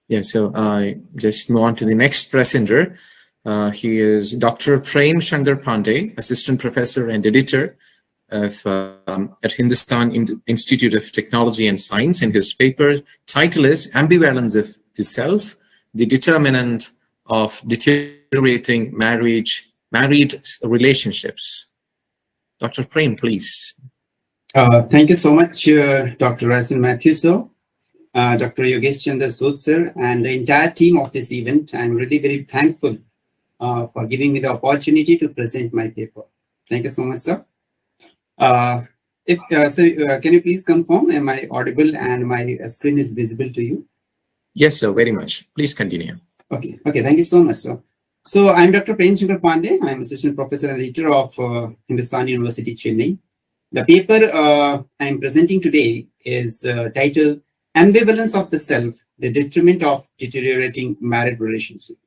Yeah, so I just move on to the next presenter. He is Dr. Prem Shankar Pandey, Assistant Professor and Editor at Hindustan Institute of Technology and Science. And his paper title is Ambivalence of the Self, the Determinant of Deteriorating Married Relationships. Dr. Prem, please. Thank you so much, Dr. Rasan Matthew, sir, Dr. Yogesh Chandra Sood, sir, and the entire team of this event. I'm really very thankful for giving me the opportunity to present my paper. Thank you so much, sir. Can you please confirm, am I audible and my screen is visible to you? Yes, sir, very much. Please continue. Okay, thank you so much, sir. So I'm Dr. Prem Shankar Pandey. I'm Assistant Professor and Editor of Hindustan University, Chennai. The paper I'm presenting today is titled Ambivalence of the Self, the Detriment of Deteriorating Married Relationship.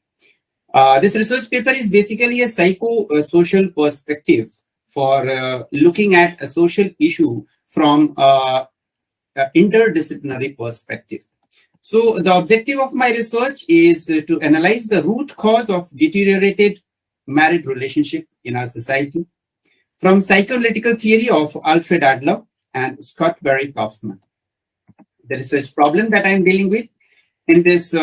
This research paper is basically a psycho-social perspective for looking at a social issue from an interdisciplinary perspective. So the objective of my research is to analyze the root cause of deteriorated married relationship in our society from psychoanalytical theory of Alfred Adler and Scott Barry Kaufman. The research problem that I'm dealing with in this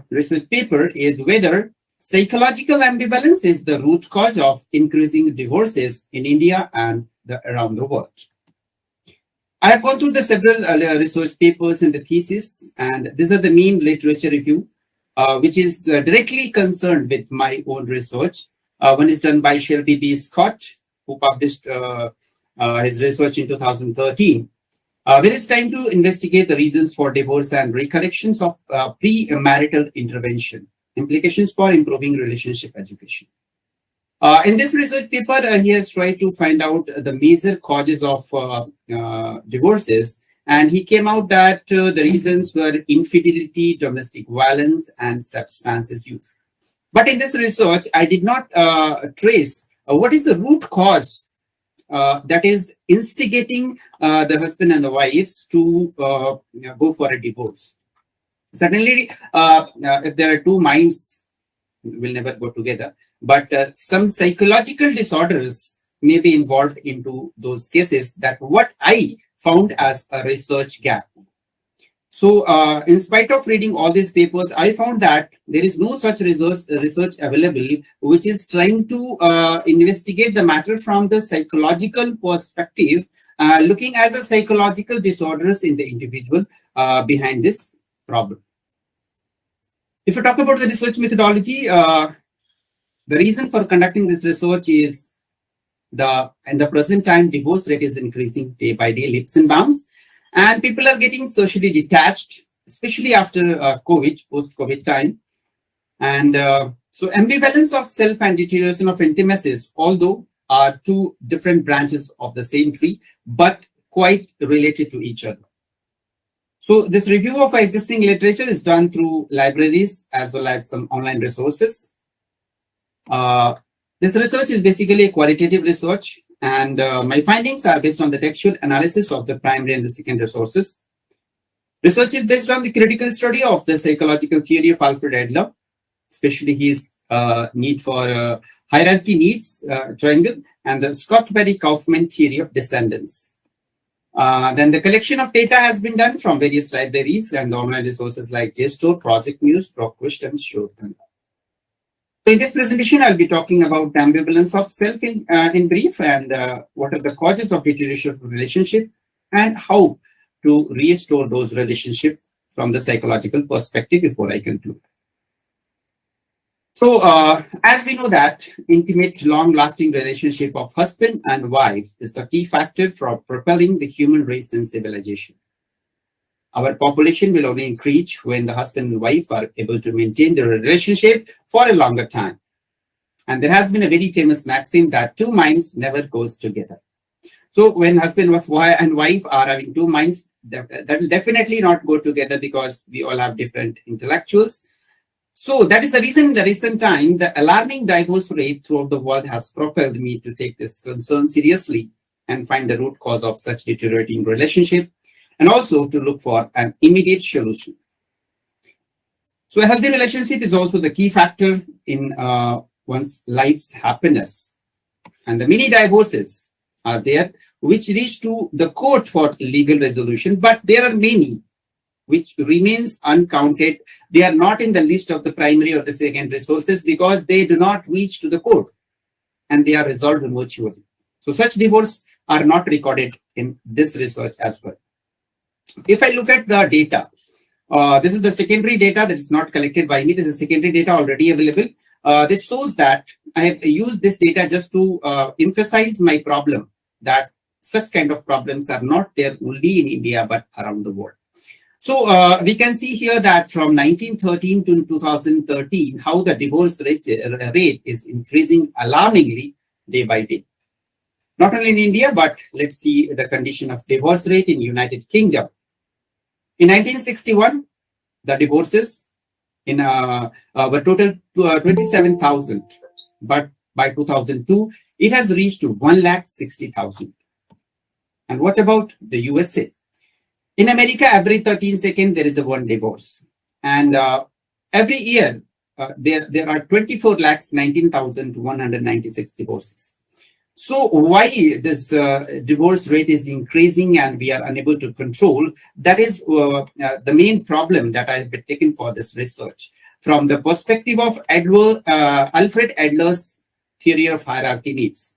research paper is whether psychological ambivalence is the root cause of increasing divorces in India and around the world. I have gone through the several research papers in the thesis, and these are the main literature review, which is directly concerned with my own research. One is done by Shelby B. Scott, who published his research in 2013. When it's time to investigate the reasons for divorce and recollections of premarital intervention, implications for improving relationship education. In this research paper, he has tried to find out the major causes of divorces, and he came out that the reasons were infidelity, domestic violence, and substance use. But in this research, I did not trace what is the root cause that is instigating the husband and the wives to go for a divorce. Certainly, if there are two minds, will never go together. But some psychological disorders may be involved into those cases. That what I found as a research gap. So in spite of reading all these papers, I found that there is no such research available which is trying to investigate the matter from the psychological perspective, looking at the psychological disorders in the individual behind this problem. If we talk about the research methodology, the reason for conducting this research is in the present time, divorce rate is increasing day by day, leaps and bounds, and people are getting socially detached, especially after COVID, post-COVID time. And so ambivalence of self and deterioration of intimacies, although are two different branches of the same tree, but quite related to each other. So this review of existing literature is done through libraries as well as some online resources. This research is basically a qualitative research, and my findings are based on the textual analysis of the primary and the secondary sources. Research is based on the critical study of the psychological theory of Alfred Adler, especially his need for hierarchy needs triangle, and the Scott Barry Kaufman theory of descendants. Then the collection of data has been done from various libraries and online resources like JSTOR, Project Muse, ProQuest, and Showtime. So in this presentation, I'll be talking about the ambivalence of self in brief, and what are the causes of deterioration of relationship and how to restore those relationships from the psychological perspective before I conclude. So as we know that intimate, long-lasting relationship of husband and wife is the key factor for propelling the human race and civilization. Our population will only increase when the husband and wife are able to maintain their relationship for a longer time. And there has been a very famous maxim that two minds never goes together. So when husband and wife are having two minds, that will definitely not go together because we all have different intellectuals. So that is the reason in the recent time, the alarming divorce rate throughout the world has propelled me to take this concern seriously and find the root cause of such deteriorating relationship, and also to look for an immediate solution. So a healthy relationship is also the key factor in one's life's happiness. And the many divorces are there which reach to the court for legal resolution, but there are many which remains uncounted. They are not in the list of the primary or the secondary sources because they do not reach to the court and they are resolved virtually. So such divorces are not recorded in this research as well. If I look at the data, this is the secondary data that is not collected by me. This is secondary data already available. This shows that I have used this data just to emphasize my problem that such kind of problems are not there only in India but around the world. So we can see here that from 1913 to 2013, how the divorce rate is increasing alarmingly day by day. Not only in India, but let's see the condition of divorce rate in United Kingdom. In 1961, the divorces in were total 27,000, but by 2002, it has reached to 1,60,000. And what about the USA? In America, every 13 seconds, there is a one divorce. And every year, there are 24,19,196 divorces. So why this divorce rate is increasing and we are unable to control? That is the main problem that I have been taken for this research from the perspective of Alfred Adler's theory of hierarchy needs.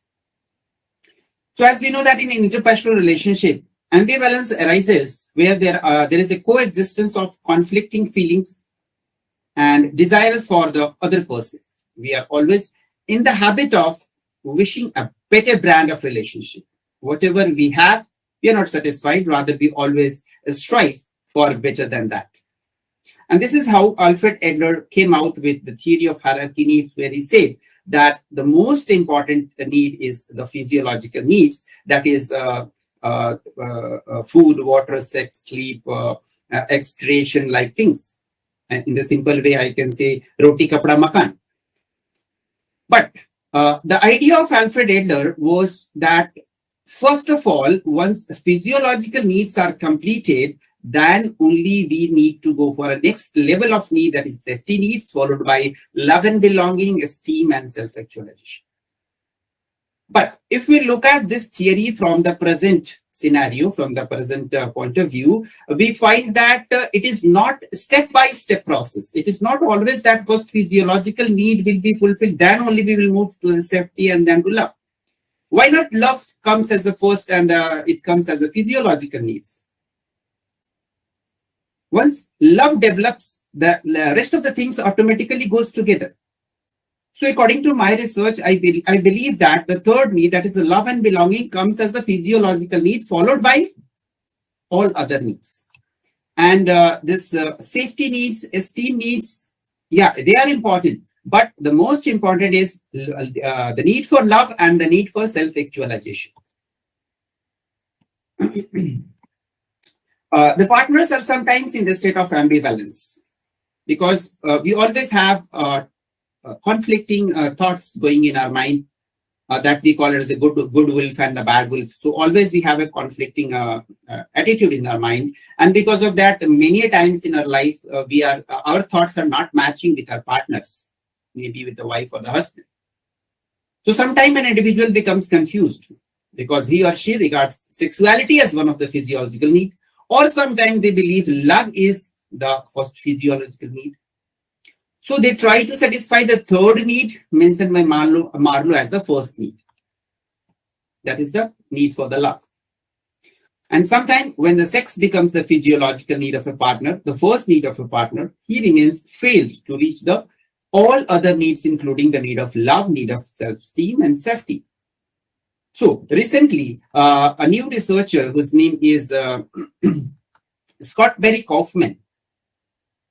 So as we know that in an interpersonal relationship, ambivalence arises where there is a coexistence of conflicting feelings and desires for the other person. We are always in the habit of wishing a better brand of relationship. Whatever we have, we are not satisfied. Rather, we always strive for better than that. And this is how Alfred Adler came out with the theory of hierarchy needs, where he said that the most important need is the physiological needs, that is food, water, sex, sleep, excretion, like things. And in the simple way, I can say roti, kapda, makan. But the idea of Alfred Adler was that, first of all, once physiological needs are completed, then only we need to go for a next level of need, that is safety needs, followed by love and belonging, esteem, and self-actualization. But if we look at this theory from the present scenario, from the present point of view, we find that it is not step-by-step process. It is not always that first physiological need will be fulfilled, then only we will move to the safety and then to love. Why not love comes as the first and it comes as a physiological needs? Once love develops, the rest of the things automatically goes together. So according to my research, I believe that the third need, that is the love and belonging, comes as the physiological need, followed by all other needs. And this safety needs, esteem needs, yeah, they are important. But the most important is the need for love and the need for self-actualization. The partners are sometimes in the state of ambivalence because we always have conflicting thoughts going in our mind that we call it as a good wolf and a bad wolf. So always we have a conflicting attitude in our mind, and because of that, many times in our life our thoughts are not matching with our partners, maybe with the wife or the husband. So sometimes an individual becomes confused because he or she regards sexuality as one of the physiological needs, or sometimes they believe love is the first physiological need. So they try to satisfy the third need mentioned by Marlowe as the first need. That is the need for the love. And sometimes when the sex becomes the physiological need of a partner, the first need of a partner, he remains failed to reach the all other needs, including the need of love, need of self-esteem, and safety. So recently, a new researcher whose name is Scott Barry Kaufman,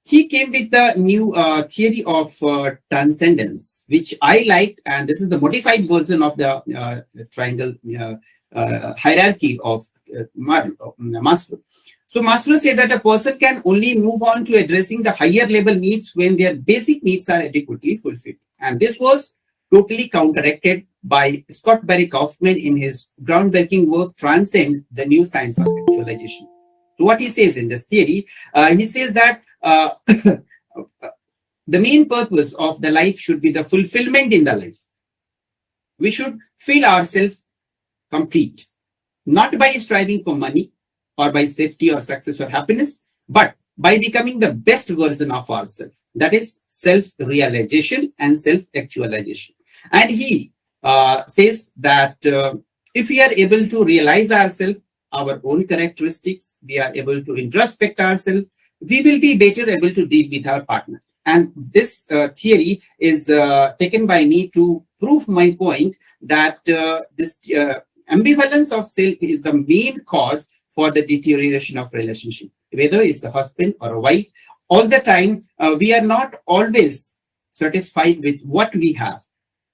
he came with the new theory of transcendence, which I liked, and this is the modified version of the triangle hierarchy of Maslow. So Maslow said that a person can only move on to addressing the higher level needs when their basic needs are adequately fulfilled. And this was totally counteracted by Scott Barry Kaufman in his groundbreaking work, Transcend, the New Science of Actualization. So what he says in this theory, he says that the main purpose of the life should be the fulfillment in the life. We should feel ourselves complete, not by striving for money or by safety or success or happiness, but by becoming the best version of ourselves. That is self-realization and self-actualization. And he says that if we are able to realize ourselves, our own characteristics, we are able to introspect ourselves, we will be better able to deal with our partner. And this theory is taken by me to prove my point that this ambivalence of self is the main cause for the deterioration of relationship. Whether it's a husband or a wife, all the time we are not always satisfied with what we have.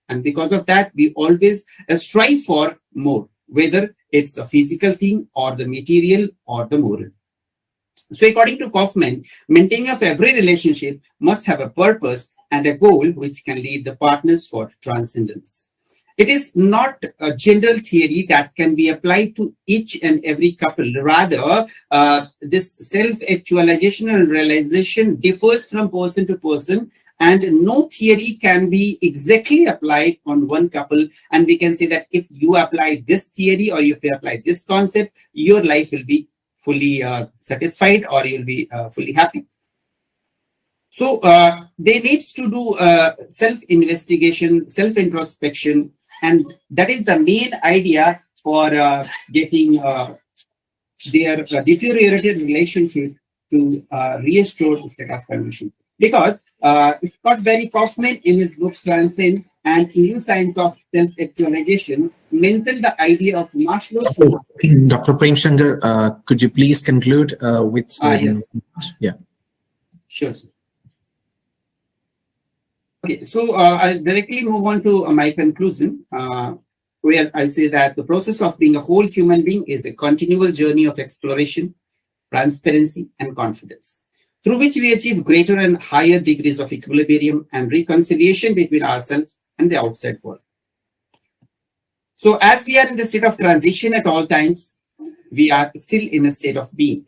And because of that, we always strive for more, whether it's a physical thing or the material or the moral. So according to Kaufman, maintaining of every relationship must have a purpose and a goal which can lead the partners for transcendence. It is not a general theory that can be applied to each and every couple. Rather, this self-actualization and realization differs from person to person, and no theory can be exactly applied on one couple. And we can say that if you apply this theory or if you apply this concept, your life will be fully satisfied or you'll be fully happy. So they needs to do self-investigation, self-introspection, and that is the main idea for getting their deteriorated relationship to restore the state of condition. Because Scott Barry Kaufman in his book Transcend and New Science of Self-Actualization mentioned the idea of Maslow's. Dr. Premchandar, could you please conclude with yes. Yeah. Sure, sir. Okay, so I'll directly move on to my conclusion, where I say that the process of being a whole human being is a continual journey of exploration, transparency, and confidence, through which we achieve greater and higher degrees of equilibrium and reconciliation between ourselves and the outside world. So as we are in the state of transition at all times, we are still in a state of being.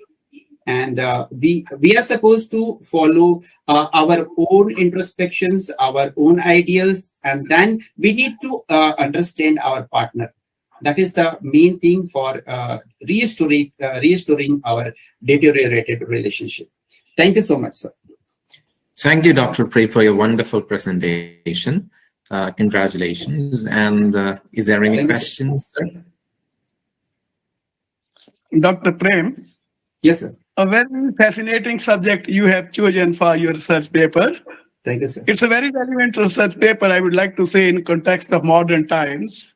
And we are supposed to follow our own introspections, our own ideals, and then we need to understand our partner. That is the main thing for restoring our deteriorated relationship. Thank you so much, sir. Thank you, Dr. Prem, for your wonderful presentation. Congratulations. And is there any questions, sir? Dr. Prem? Yes, sir. A very fascinating subject you have chosen for your research paper. Thank you, sir. It's a very relevant research paper, I would like to say, in context of modern times.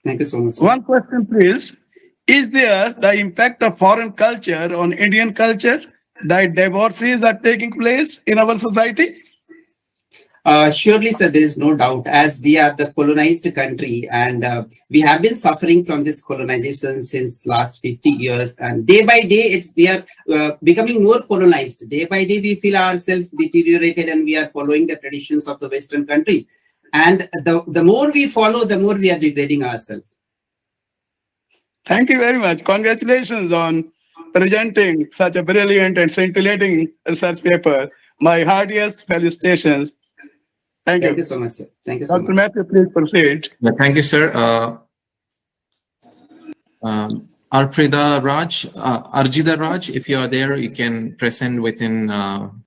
Thank you so much, sir. One question, please. Is there the impact of foreign culture on Indian culture that divorces are taking place in our society? Surely, sir, there is no doubt, as we are the colonized country and we have been suffering from this colonization since last 50 years. And day by day, we are becoming more colonized. Day by day, we feel ourselves deteriorated and we are following the traditions of the Western country. And the more we follow, the more we are degrading ourselves. Thank you very much. Congratulations on presenting such a brilliant and scintillating research paper. My heartiest felicitations. Thank you. Thank you so much, sir. Thank you so Dr. much. Matthew, please proceed. Thank you, sir. Arjida Raj, if you are there, you can present within